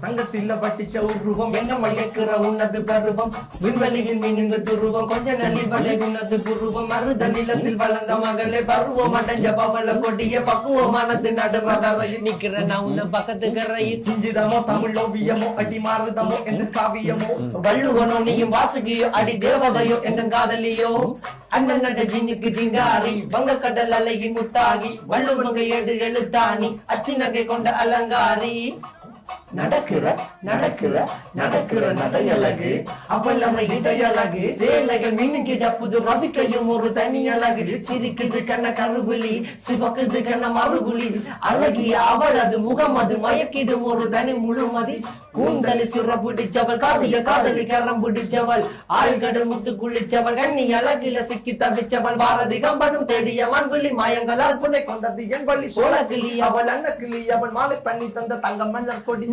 தங்கத்தில பட்டிச்ச உருவம் என்ன மயக்கிற உன்னது பருவம் விண்வெளியில் மீனிந்து துருவம் கொஞ்ச நலி வலை உன்னது புருவம் மருத நிலத்தில் வளர்ந்த மகளே பருவம் அடைஞ்ச பவள கொடிய பக்குவமானது நடுமதவையில் நிக்கிற நான் உன்ன பக்கத்து கரையில் சிஞ்சிதமோ தமிழ் ஓவியமோ அடி மாறுதமோ எந்த காவியமோ வள்ளுவனோ நீயும் வாசுகியோ அடி தேவதையோ எந்த காதலியோ அண்ணன் நட ஜின்னுக்கு ஜிங்காரி வங்க கடல் அலையின் முத்தாகி வள்ளுவங்க ஏடு எழுத்தாணி அச்சி நகை கொண்ட அலங்காரி நடக்கிற நடக்கிற நடக்கிற நடையழகு அவளமை இடையழகு சேலைகள் மின்னுகிட புது ரவிக்கையும் ஒரு தனி அழகு சிரிக்குது கண்ண கருவிழி சிவக்குது கண்ண மறுபுலி அழகிய அவளது முகம் அது மயக்கிடும் ஒரு தனி முழுமதி கூந்தலி சிற பிடிச்சவள் காவிய காதலி கரம் பிடிச்சவள் ஆழ்கடல் முத்து குளிச்சவள் கண்ணி அழகில சிக்கி தவிச்சவள் பாரதி கம்பனும் தேடிய மண்விழி மாயங்களால் புனை கொண்டது என் வழி சோழ கிளி அவள் அன்ன கிளி அவள் மாலை பண்ணி தந்த தங்க மலர் கொடி